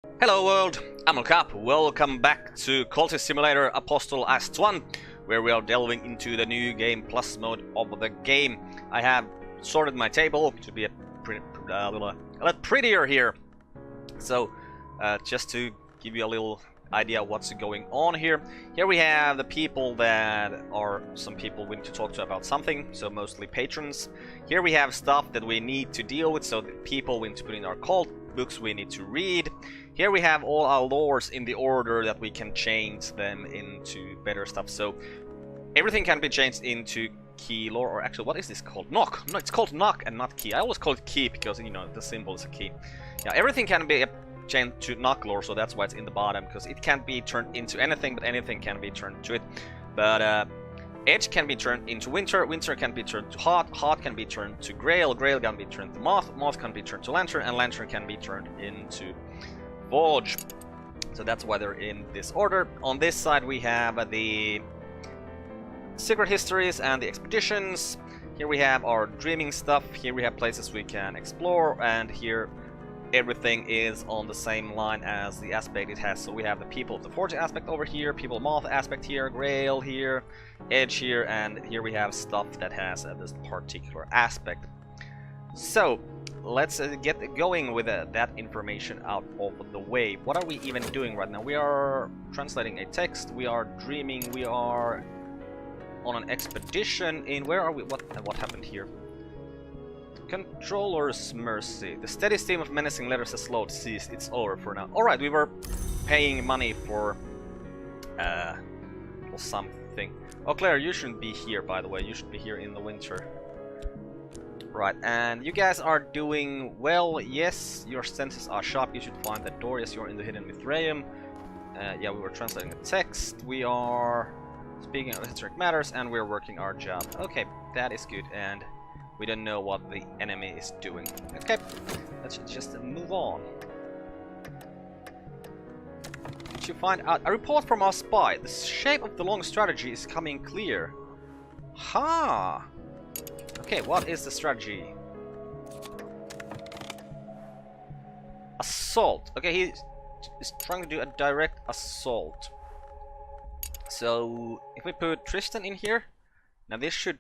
Hello world, I'm Carp. Welcome back to Cultist Simulator Apostle Aestuant, where we are delving into the new game plus mode of the game. I have sorted my table to be a lot prettier here. So, just to give you a little idea of what's going on here. Here we have the people that are some people we need to talk to about something, so mostly patrons. Here we have stuff that we need to deal with, so the people we need to put in our cult, books we need to read. Here we have all our lores in the order that we can change them into better stuff. So everything can be changed into key lore, or actually, what is this called? Knock. No, it's called knock and not key. I always call it key because, you know, the symbol is a key. Yeah, everything can be changed to knock lore, so that's why it's in the bottom, because it can't be turned into anything, but anything can be turned to it. But edge can be turned into winter, winter can be turned to hot, hot can be turned to grail, grail can be turned to moth, moth can be turned to lantern, and lantern can be turned into forge. So that's why they're in this order. On this side we have the secret histories and the expeditions. Here we have our dreaming stuff. Here we have places we can explore, and here everything is on the same line as the aspect it has. So we have the people of the forge aspect over here, people of moth aspect here, grail here, edge here, and here we have stuff that has this particular aspect. So let's get going with that information out of the way. What are we even doing right now? We are translating a text, we are dreaming, we are on an expedition in... where are we? What happened here? Controller's mercy. The steady stream of menacing letters has slowed. Ceased. It's over for now. Alright, we were paying money for something. Oh, Claire, you shouldn't be here, by the way. You should be here in the winter. Right, and you guys are doing well. Yes, your senses are sharp. You should find that door. Yes, you're in the hidden Mithraeum. Yeah, we were translating the text. We are speaking of historic matters, and we're working our job. Okay, that is good, and we don't know what the enemy is doing. Okay, let's just move on. Did you find out? A report from our spy. The shape of the long strategy is coming clear. Ha! Okay, what is the strategy? Assault. Okay, he is trying to do a direct assault. So, if we put Tristan in here, now this should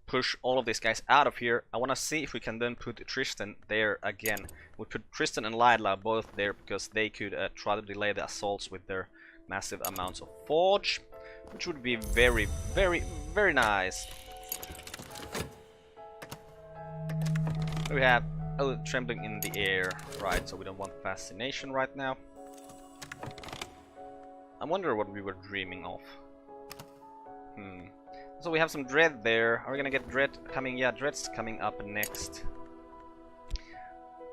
push all of these guys out of here. I want to see if we can then put Tristan there again. We put Tristan and Lydla both there because they could try to delay the assaults with their massive amounts of forge, which would be very, very, very nice. We have trembling in the air, right? So we don't want fascination right now. I wonder what we were dreaming of. So we have some dread there. Are we gonna get dread coming? Yeah, dread's coming up next.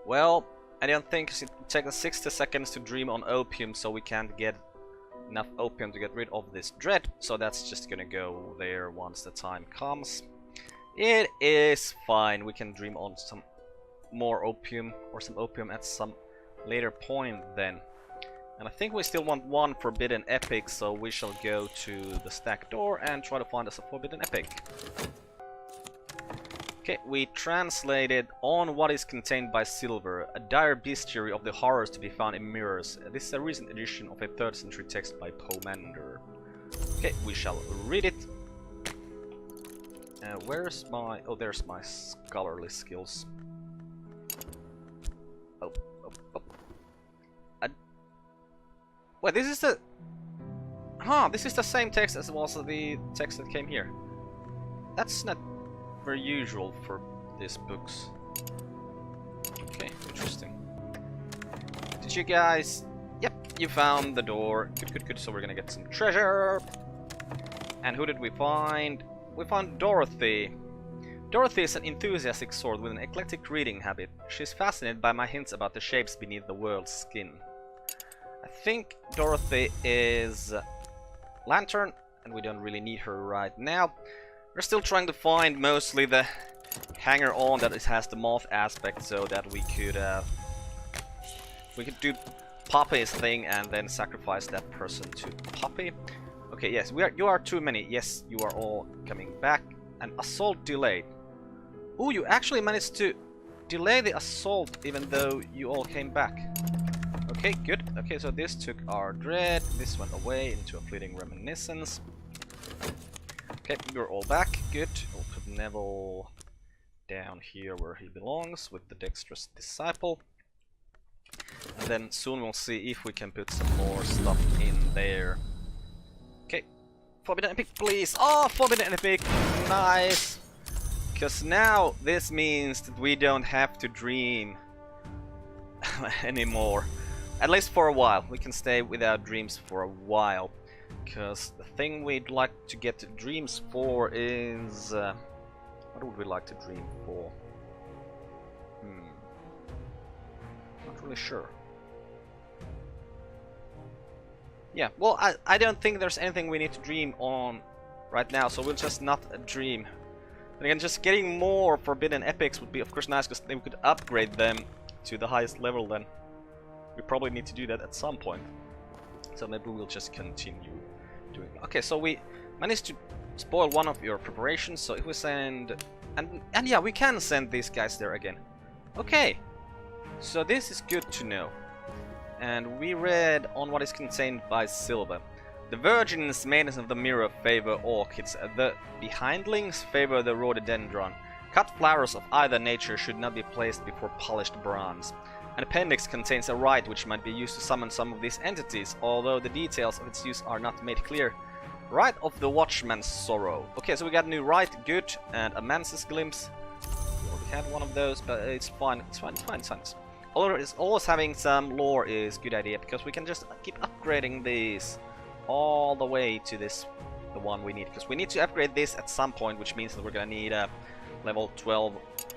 Well, I don't think it takes us 60 seconds to dream on opium, so we can't get enough opium to get rid of this dread. So that's just gonna go there once the time comes. It is fine. We can dream on some more opium, or some opium at some later point then. And I think we still want one forbidden epic, so we shall go to the stack door and try to find us a forbidden epic. Okay, we translated On What Is Contained by Silver, a dire bestiary of the horrors to be found in mirrors. This is a recent edition of a 3rd century text by Pomander. Okay, we shall read it. Where's my... oh, there's my scholarly skills. Oh. Wait, this is the... huh, this is the same text as was the text that came here. That's not very usual for these books. Okay, interesting. Did you guys... yep, you found the door. Good, good, good. So we're gonna get some treasure. And who did we find? We found Dorothy. Dorothy is an enthusiastic sort with an eclectic reading habit. She's fascinated by my hints about the shapes beneath the world's skin. I think Dorothy is Lantern, and we don't really need her right now. We're still trying to find mostly the hanger-on that it has the moth aspect, so that we could do Poppy's thing and then sacrifice that person to Poppy. Okay, yes, you are too many. Yes, you are all coming back. An assault delayed. Ooh, you actually managed to delay the assault even though you all came back. Okay, good. Okay, so this took our dread. This went away into a fleeting reminiscence. Okay, we're all back. Good. We'll put Neville down here where he belongs with the dexterous disciple. And then soon we'll see if we can put some more stuff in there. Okay, Forbidden Epic, please. Oh, Forbidden Epic, nice. Because now this means that we don't have to dream anymore. At least for a while. We can stay without dreams for a while. Because the thing we'd like to get dreams for is... what would we like to dream for? Not really sure. Yeah, well, I don't think there's anything we need to dream on right now, so we'll just not dream. And again, just getting more Forbidden Epics would be of course nice, because then we could upgrade them to the highest level then. We probably need to do that at some point. So maybe we'll just continue doing that. Okay, so we managed to spoil one of your preparations, so if we send... And yeah, we can send these guys there again. Okay, so this is good to know. And we read on what is contained by Silva. The virgins, maidens of the mirror, favor orchids. The behindlings favor the rhododendron. Cut flowers of either nature should not be placed before polished bronze. An appendix contains a rite which might be used to summon some of these entities, although the details of its use are not made clear. Rite of the Watchman's Sorrow. Okay, so we got a new rite, good, and a Mance's Glimpse. We already had one of those, but it's fine, it's fine, it's fine, it's fine. Always having some lore is a good idea, because we can just keep upgrading these all the way to this, the one we need, because we need to upgrade this at some point, which means that we're gonna need a level 12,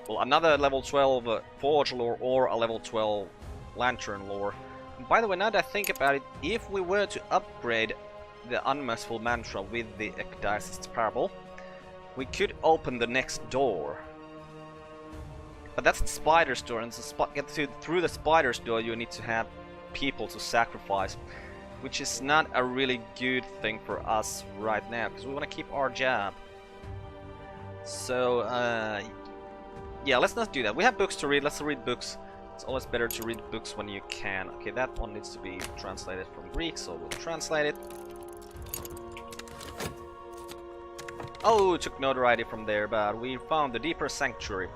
well, another level 12 Forge lore or a level 12 Lantern lore. And by the way, now that I think about it, if we were to upgrade the Unmerciful Mantra with the Ecdysis Parable, we could open the next door. But that's the Spider's door, and to get through the Spider's door you need to have people to sacrifice, which is not a really good thing for us right now, because we want to keep our job. So, yeah, let's not do that. We have books to read, let's read books. It's always better to read books when you can. Okay, that one needs to be translated from Greek, so we'll translate it. Oh, it took notoriety from there, but we found the deeper sanctuary.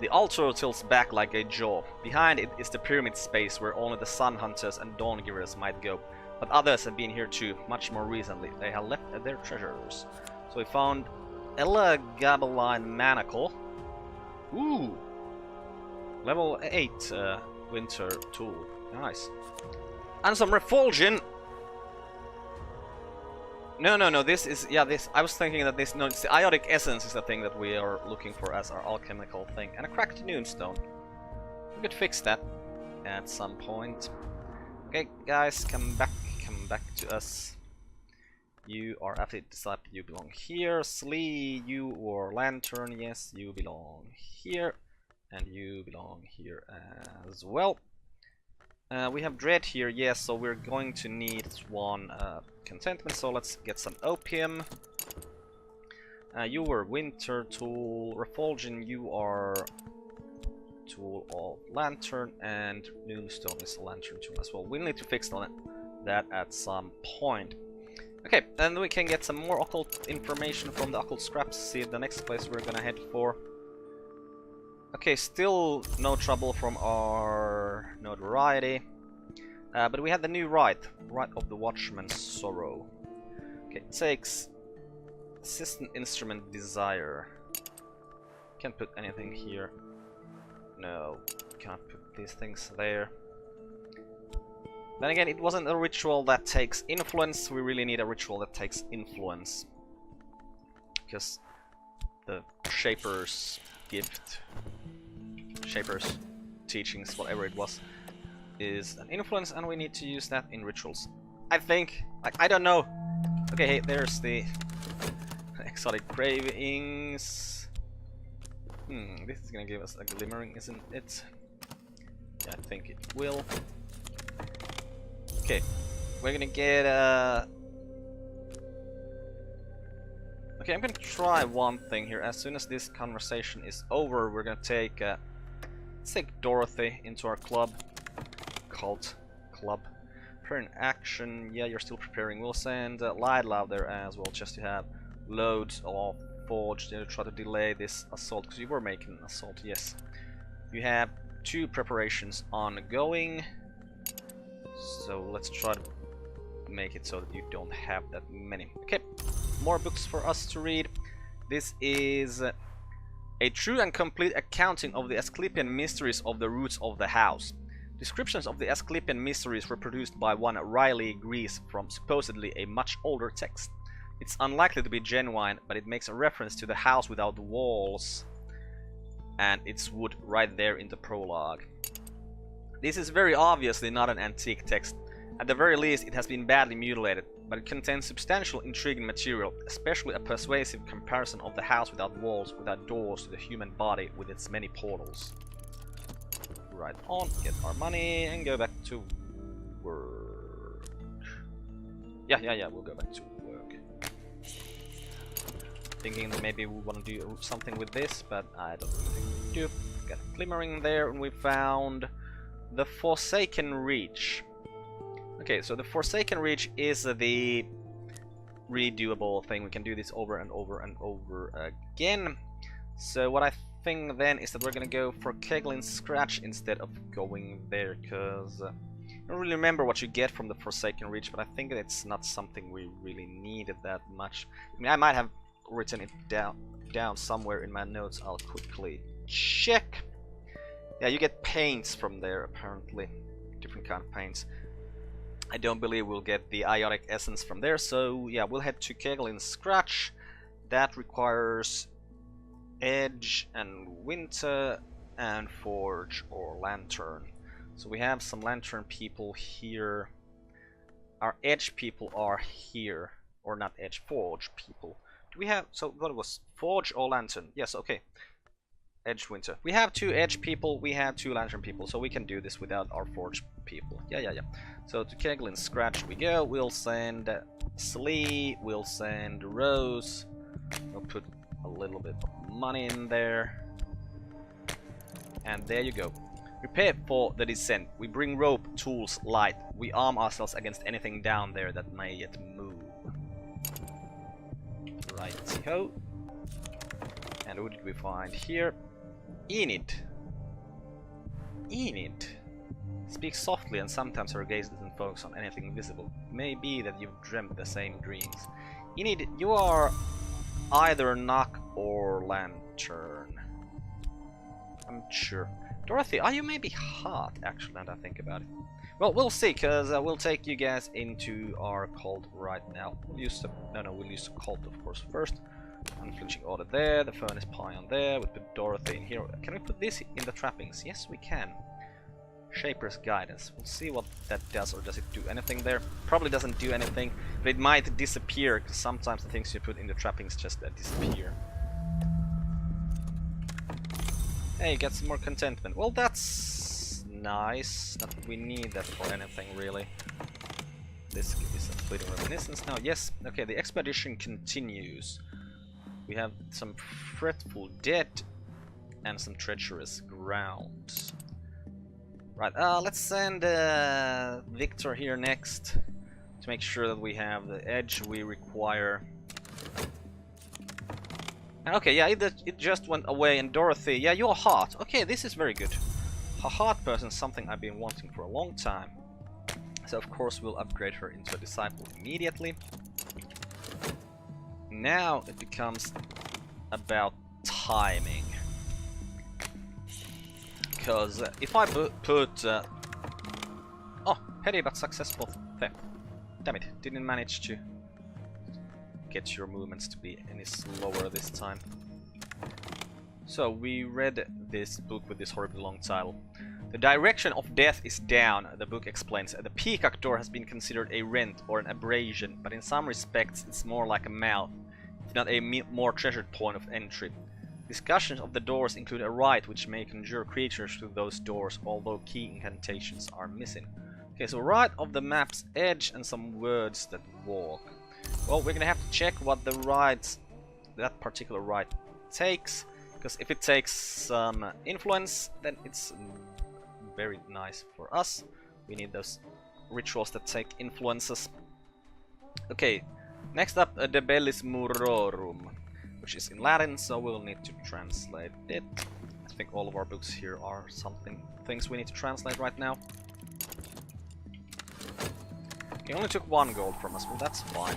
The altar tilts back like a jaw. Behind it is the pyramid space where only the Sun Hunters and Dawn Givers might go. But others have been here too, much more recently. They have left their treasures. So we found Ella Gabeline Manacle. Ooh! Level 8 Winter Tool. Nice. And some Refulsion! No, this is... Yeah, this... I was thinking that this... No, it's the Iotic Essence is the thing that we are looking for as our alchemical thing. And a cracked Noonstone. We could fix that at some point. Okay, guys, come back to us. You are Athlete Disciple, you belong here. Slee, you or Lantern, yes, you belong here. And you belong here as well. We have Dread here, yes, so we're going to need one contentment, so let's get some opium. You were Winter Tool, Refulsion, you are Tool of Lantern, and Noonstone is a Lantern Tool as well. We'll need to fix that at some point. Okay, then we can get some more occult information from the occult scraps, see the next place we're gonna head for. Okay, still no trouble from our notoriety. But we had the new rite of the Watchman's Sorrow. Okay, it takes Assistant Instrument Desire. Can't put anything here. No, can't put these things there. Then again, it wasn't a ritual that takes influence. We really need a ritual that takes influence. Because the Shaper's gift, Shaper's teachings, whatever it was, is an influence, and we need to use that in rituals. I think. I don't know. Okay, hey, there's the exotic cravings. This is gonna give us a glimmering, isn't it? Yeah, I think it will. Okay, we're gonna get okay, I'm gonna try one thing here. As soon as this conversation is over, we're gonna take let's take Dorothy into our club. club. Preparing action, yeah, you're still preparing. We'll send Light Love there as well, just to have loads of forge to try to delay this assault, because you were making an assault, yes. You have 2 preparations ongoing, so let's try to make it so that you don't have that many. Okay, more books for us to read. This is a true and complete accounting of the Asclepian mysteries of the roots of the house. Descriptions of the Asclepian mysteries were produced by one Riley Grease from supposedly a much older text. It's unlikely to be genuine, but it makes a reference to the house without walls, and it's wood right there in the prologue. This is very obviously not an antique text. At the very least, it has been badly mutilated, but it contains substantial intriguing material, especially a persuasive comparison of the house without walls, without doors, to the human body with its many portals. Right on, get our money, and go back to work. Yeah, we'll go back to work. Thinking that maybe we want to do something with this, but I don't think we do. Got a glimmering there, and we found the Forsaken Reach. Okay, so the Forsaken Reach is the redoable thing. We can do this over and over and over again. So what I think then is that we're gonna go for Keglin's Scratch instead of going there, because I don't really remember what you get from the Forsaken Reach, but I think it's not something we really needed that much. I mean, I might have written it down somewhere in my notes. I'll quickly check. Yeah, you get paints from there, apparently. Different kind of paints. I don't believe we'll get the Iotic Essence from there, so yeah, we'll head to Keglin's Scratch. That requires Edge and Winter and Forge or Lantern. So we have some Lantern people here. Our Edge people are here. Or not Edge, Forge people. Do we have, so what was Forge or Lantern? Yes, okay. Edge, Winter. We have 2 Edge people, we have 2 Lantern people, so we can do this without our Forge people. Yeah. So to Keglin's Scratch we go. We'll send Slee, we'll send Rose. We'll put a little bit of money in there. And there you go. Prepare for the descent. We bring rope, tools, light. We arm ourselves against anything down there that may yet move. Righty-ho. And who did we find here? Enid. Enid. Speak softly, and sometimes her gaze doesn't focus on anything visible. It may be that you've dreamt the same dreams. Enid, you are either Knock or Lantern. I'm sure. Dorothy, are you maybe hot, actually, now that I think about it? Well, we'll see, because we'll take you guys into our cult right now. We'll use the... we'll use the cult, of course, first. Unflinching order there, the furnace pie on there, we'll put Dorothy in here. Can we put this in the trappings? Yes, we can. Shaper's Guidance. We'll see what that does, or does it do anything there? Probably doesn't do anything, but it might disappear, because sometimes the things you put in the trappings just disappear. Hey, get some more contentment. Well, that's nice. Not that we need that for anything, really. This is a fleeting reminiscence now. Yes, okay, the expedition continues. We have some fretful dead and some treacherous ground. Right, let's send Victor here next to make sure that we have the edge we require. Okay, yeah, it just went away. And Dorothy, yeah, you're hot. Okay, this is very good. A hot person is something I've been wanting for a long time. So of course we'll upgrade her into a disciple immediately. Now it becomes about timing. Because if I put... oh, petty but successful theft. Damn it, didn't manage to get your movements to be any slower this time. So we read this book with this horribly long title. The direction of death is down, the book explains. The peacock door has been considered a rent or an abrasion, but in some respects it's more like a mouth, if not a more treasured point of entry. Discussions of the doors include a rite which may conjure creatures through those doors, although key incantations are missing. Okay, so rite of the map's edge and some words that walk. Well, we're gonna have to check what the rites, that particular rite takes, because if it takes some influence, then it's very nice for us. We need those rituals that take influences. Okay, next up, the Bellis Murorum, which is in Latin, so we'll need to translate it. I think all of our books here are things we need to translate right now. He only took 1 gold from us, well that's fine.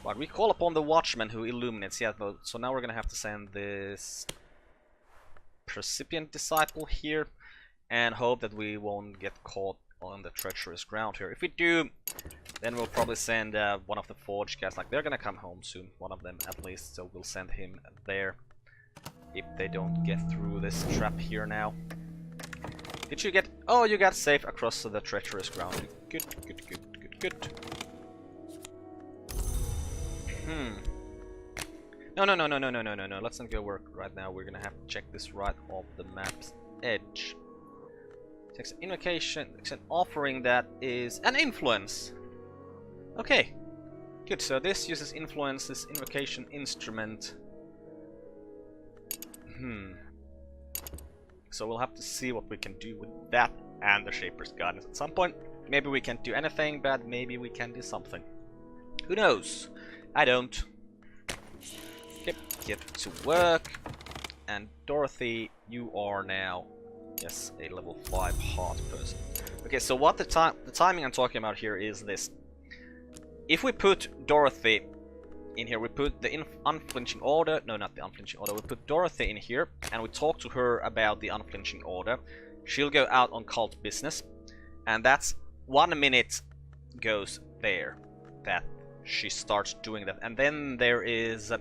But we call upon the Watchman who illuminates, yeah, so now we're gonna have to send this Percipient Disciple here and hope that we won't get caught on the treacherous ground here. If we do, then we'll probably send one of the Forge guys, like they're gonna come home soon, one of them at least, so we'll send him there if they don't get through this trap here now. Did you get... Oh, you got safe across the treacherous ground. Good, good, good, good, good. No, no, no, no, no, no, no, no, no. Let's not go work right now. We're gonna have to check this right off the map's edge. Takes an invocation, takes an offering that is an influence. Okay, good. So this uses influence, this invocation instrument. So we'll have to see what we can do with that and the Shaper's Guidance at some point. Maybe we can't do anything, but maybe we can do something. Who knows? I don't. Okay, get to work. And Dorothy, you are now, yes, a level 5 heart person. Okay, so what the timing I'm talking about here is this. If we put Dorothy in here, we put the unflinching order, no, not the unflinching order, we put Dorothy in here and we talk to her about the unflinching order. She'll go out on cult business, and that's 1 minute goes there that she starts doing that, and then there is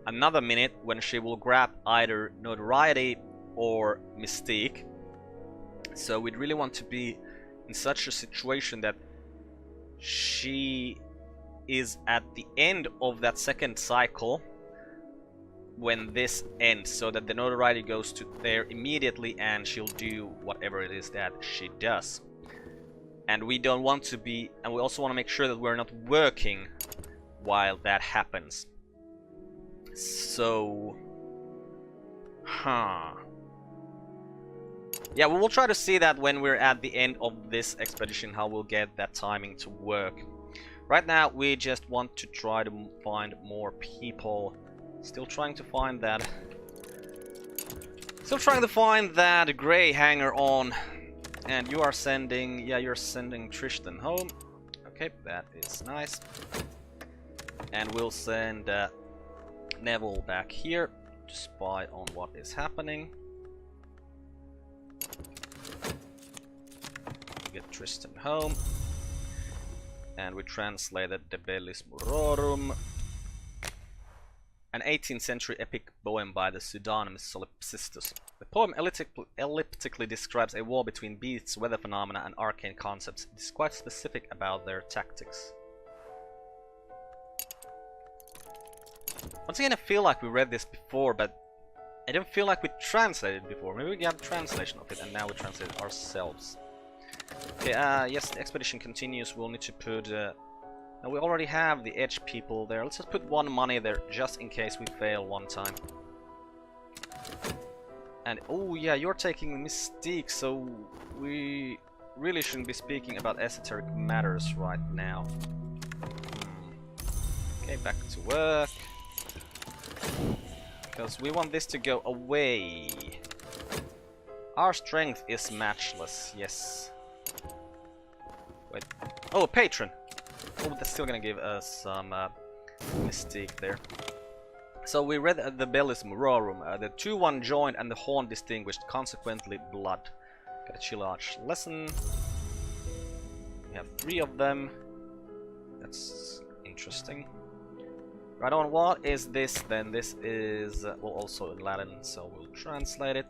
another minute when she will grab either notoriety or mystique. So we'd really want to be in such a situation that she is at the end of that second cycle when this ends, so that the notoriety goes to there immediately and she'll do whatever it is that she does. And we don't want to be, and we also want to make sure that we're not working while that happens. So, yeah, we will try to see that when we're at the end of this expedition, how we'll get that timing to work. Right now, we just want to try to find more people. Still trying to find that. Still trying to find that gray hanger on. And you are sending, yeah, you're sending Tristan home. Okay, that is nice. And we'll send Neville back here to spy on what is happening. Get Tristan home. And we translated the Bellis Murorum, an 18th century epic poem by the pseudonymous Solipsistus. The poem elliptically describes a war between beasts, weather phenomena, and arcane concepts. It is quite specific about their tactics. Once again, I feel like we read this before, but I don't feel like we translated it before. Maybe we got a translation of it and now we translate it ourselves. Okay, yes, the expedition continues. We'll need to put... now we already have the edge people there. Let's just put 1 money there, just in case we fail one time. And, oh yeah, you're taking Mystique, so we really shouldn't be speaking about esoteric matters right now. Okay, back to work. Because we want this to go away. Our strength is matchless, yes. Wait. Oh, a patron! Oh, that's still gonna give us some mystique there. So we read the Bellis Murorum. The 2-1 joined and the horn distinguished, consequently blood. Got a Chillarch lesson. We have 3 of them. That's interesting. Right on, what is this then? This is, well, also in Latin, so we'll translate it.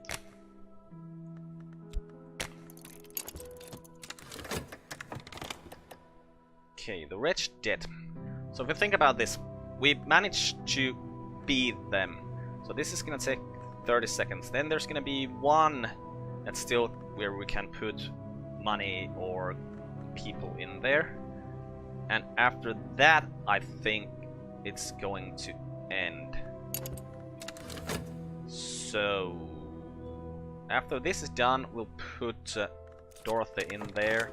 Okay, the wretched dead. So if we think about this, we managed to beat them. So this is gonna take 30 seconds. Then there's gonna be 1 that's still where we can put money or people in there. And after that, I think it's going to end. So after this is done, we'll put Dorothy in there.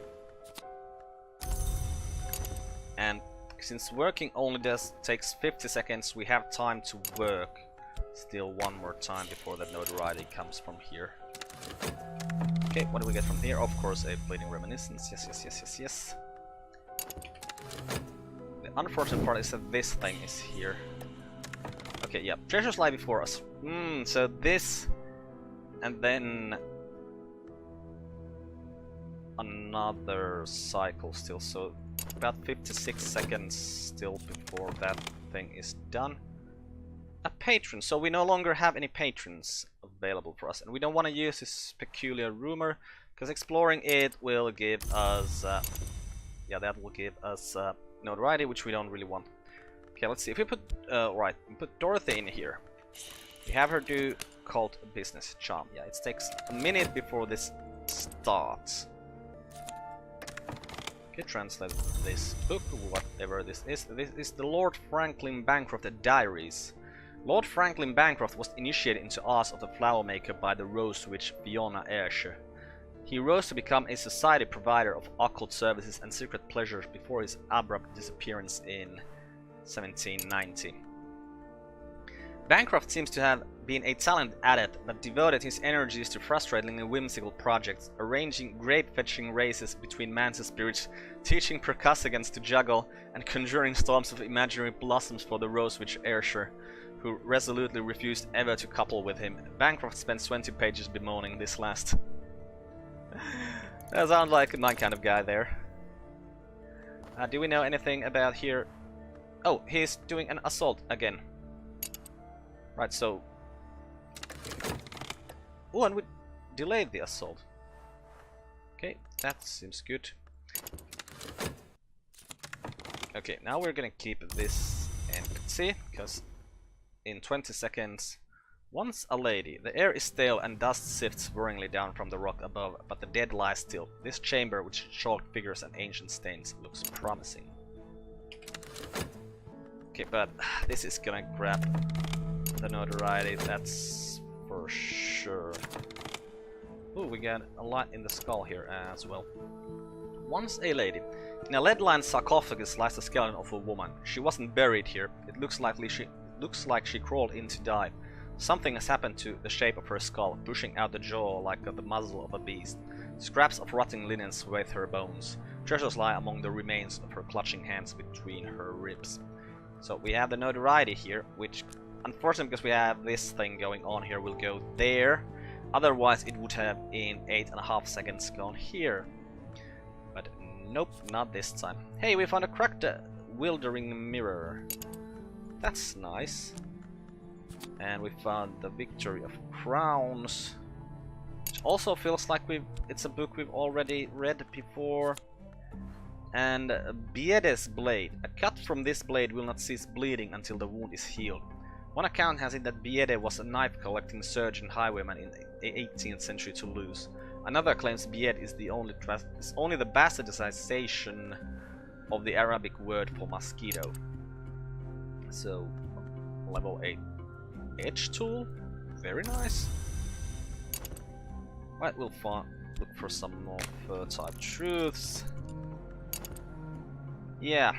Since working only takes 50 seconds, we have time to work still one more time before the notoriety comes from here. Okay, what do we get from here? Of course, a fleeting reminiscence. Yes, yes, yes, yes, yes. The unfortunate part is that this thing is here. Okay, yeah, treasures lie before us. So this, and then another cycle still, so about 56 seconds still before that thing is done. A patron, so we no longer have any patrons available for us, and we don't want to use this peculiar rumor because exploring it will give us yeah, that will give us notoriety, which we don't really want. Okay, let's see if we put right, we put Dorothy in here. We have her do cult business charm. Yeah, it takes a minute before this starts. Okay, translate this book, whatever this is. This is the Lord Franklin Bancroft Diaries. Lord Franklin Bancroft was initiated into arts of the flower maker by the Rose Witch Fiona Ayrshire. He rose to become a society provider of occult services and secret pleasures before his abrupt disappearance in 1790. Bancroft seems to have been a talented adept that devoted his energies to frustratingly whimsical projects, arranging grape-fetching races between man's spirits, teaching percussagans to juggle, and conjuring storms of imaginary blossoms for the Rose Witch Ayrshire, who resolutely refused ever to couple with him. Bancroft spends 20 pages bemoaning this last. That sounds like my kind of guy there. Do we know anything about here? Oh, he's doing an assault again. Right, so... Oh, and we delayed the assault. Okay, that seems good. Okay, now we're gonna keep this empty, because in 20 seconds... Once a lady, the air is stale and dust sifts worryingly down from the rock above, but the dead lies still. This chamber, with chalked figures and ancient stains, looks promising. Okay, but this is gonna grab the notoriety, that's for sure. Ooh, we got a lot in the skull here as well. Once a lady. In a lead-lined sarcophagus lies the skeleton of a woman. She wasn't buried here. It looks like she crawled in to die. Something has happened to the shape of her skull, pushing out the jaw like the muzzle of a beast. Scraps of rotting linen swathe her bones. Treasures lie among the remains of her clutching hands between her ribs. So we have the notoriety here, which, unfortunately, because we have this thing going on here, will go there. Otherwise, it would have in 8.5 seconds gone here. But nope, not this time. Hey, we found a cracked wildering mirror. That's nice. And we found the Victory of Crowns, which also feels like it's a book we've already read before. And Biede's blade. A cut from this blade will not cease bleeding until the wound is healed. One account has it that Biede was a knife-collecting surgeon highwayman in the 18th century Toulouse. Another claims Bied is only the bastardization of the Arabic word for mosquito. So, level 8. Edge tool, very nice. Right, we'll look for some more fertile truths. Yeah,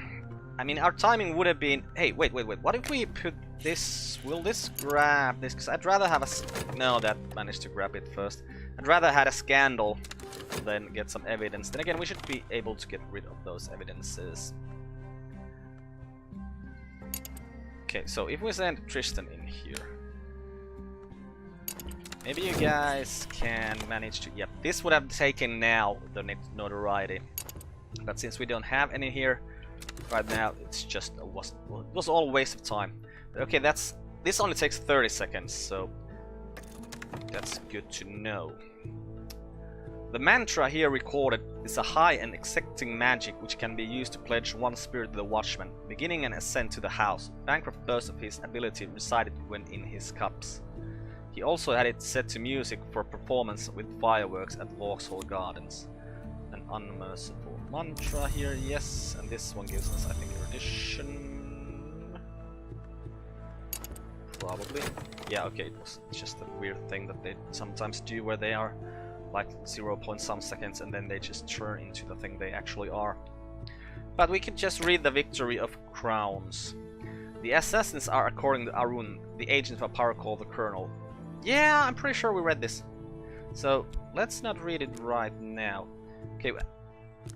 I mean our timing would have been. Hey, wait. What if we put this? Will this grab this? Because I'd rather have a. No, that managed to grab it first. I'd rather had a scandal than get some evidence. Then again, we should be able to get rid of those evidences. Okay, so if we send Tristan in here, maybe you guys can manage to... Yep, this would have taken now the notoriety. But since we don't have any here right now, it's just it was all a waste of time. But okay, this only takes 30 seconds, so that's good to know. The mantra here recorded is a high and exacting magic which can be used to pledge one spirit to the watchman, beginning an ascent to the house. Bancroft burst of his ability resided when in his cups. He also had it set to music for performance with fireworks at Vauxhall Gardens. An unmerciful mantra here, yes, and this one gives us, I think, erudition. Probably. Yeah, okay, it was just a weird thing that they sometimes do where they are like 0 point some seconds and then they just turn into the thing they actually are. But we can just read the Victory of Crowns. The assassins are, according to Arun, the agents of a power called the Colonel. Yeah, I'm pretty sure we read this. So, let's not read it right now. Okay,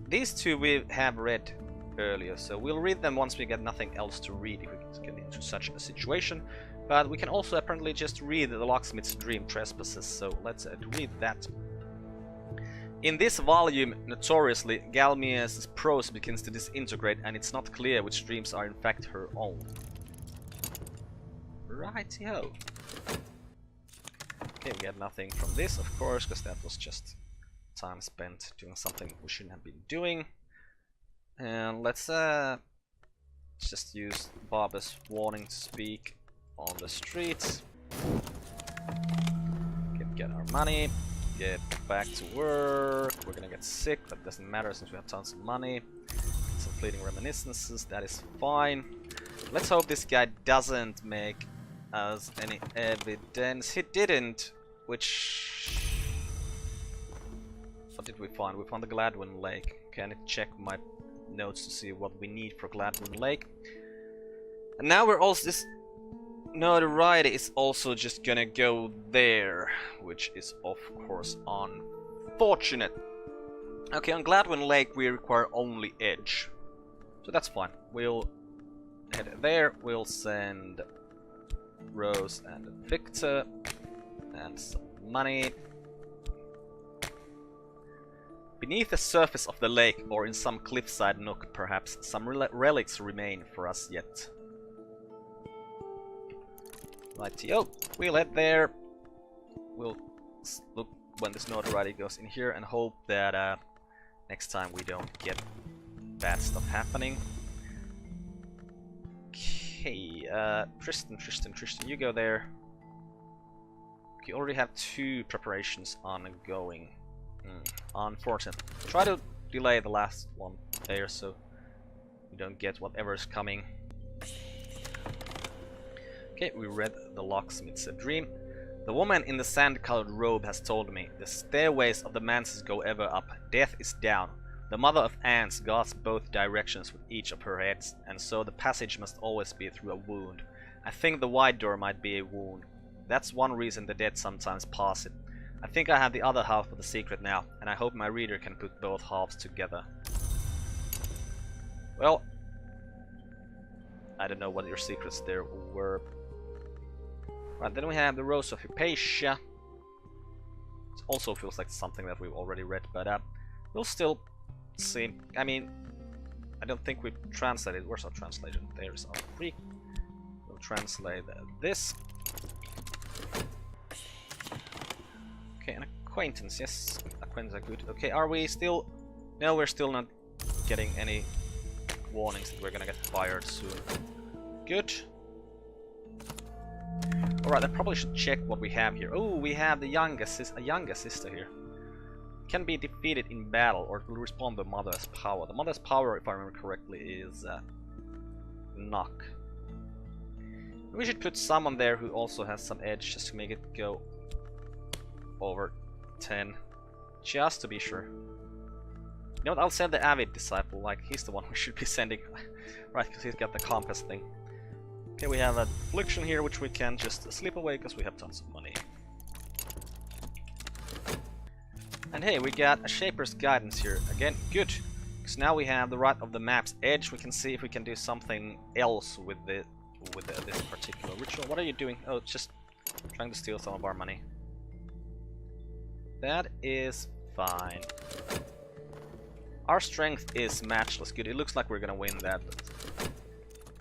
these two we have read earlier, so we'll read them once we get nothing else to read if we get into such a situation. But we can also apparently just read the Locksmith's Dream Trespasses, so let's read that. In this volume, notoriously, Galmia's prose begins to disintegrate, and it's not clear which dreams are in fact her own. Righty-ho. Okay, we get nothing from this, of course, because that was just time spent doing something we shouldn't have been doing. And let's just use Bob's warning to speak on the streets. Get our money. Get back to work. We're gonna get sick, that doesn't matter since we have tons of money. Some fleeting reminiscences, that is fine. Let's hope this guy doesn't make us any evidence. He didn't, which... What did we find? We found the Gladwin Lake. Okay, I need to check my notes to see what we need for Gladwin Lake. And now we're also... this notoriety is also just gonna go there, which is of course unfortunate. Okay, on Gladwin Lake we require only edge, so that's fine. We'll head there. We'll send Rose and Victor and some money. Beneath the surface of the lake, or in some cliffside nook perhaps, some relics remain for us yet. Righty-o, we'll head there. We'll look when this notoriety goes in here and hope that next time we don't get bad stuff happening. Okay, Tristan, you go there. You already have 2 preparations ongoing. Unfortunate. Try to delay the last one there so we don't get whatever's coming. Okay, we read the Locksmith's Dream. The woman in the sand-colored robe has told me, the stairways of the manses go ever up, death is down. The mother of ants guards both directions with each of her heads, and so the passage must always be through a wound. I think the wide door might be a wound. That's one reason the dead sometimes pass it. I think I have the other half of the secret now, and I hope my reader can put both halves together. Well, I don't know what your secrets there were. Right, then we have the Rose of Hypatia. It also feels like something that we've already read, but we'll still see. I mean, I don't think we translated. Where's our translation? There's our Greek. We'll translate this. Okay, an acquaintance. Yes, acquaintance are good. Okay, are we still... No, we're still not getting any warnings that we're gonna get fired soon. Good. Alright, I probably should check what we have here. Oh, we have the younger sister here. Can be defeated in battle, or it will respond to the mother's power. The mother's power, if I remember correctly, is knock. We should put someone there who also has some edge, just to make it go over 10, just to be sure. You know what, I'll send the Avid Disciple, like he's the one we should be sending. Right, because he's got the compass thing. Okay, we have a affliction here, which we can just sleep away because we have tons of money. And hey, we got a Shaper's Guidance here. Again, good. Because now we have the right of the map's edge. We can see if we can do something else with this particular ritual. What are you doing? Oh, just trying to steal some of our money. That is fine. Our strength is matchless good. It looks like we're gonna win that.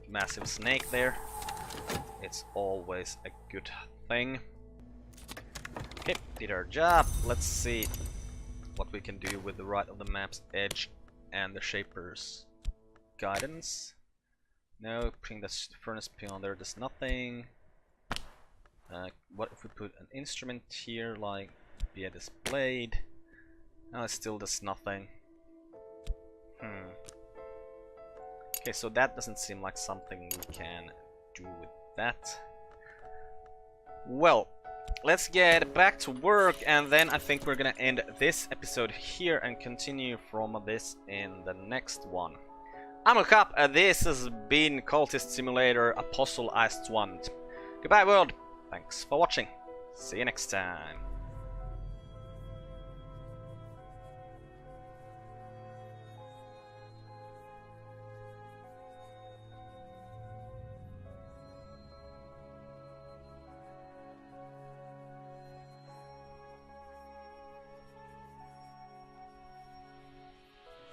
Massive snake there. It's always a good thing. Okay, did our job. Let's see what we can do with the right of the map's edge and the Shaper's Guidance. No, putting the furnace pin on there does nothing. What if we put an instrument here, like be displayed? No, it still does nothing. Okay, so that doesn't seem like something we can do with that. Well, let's get back to work, and then I think we're gonna end this episode here and continue from this in the next one. I'm Carp, and this has been Cultist Simulator Apostle Aestuant. Goodbye world, thanks for watching, see you next time.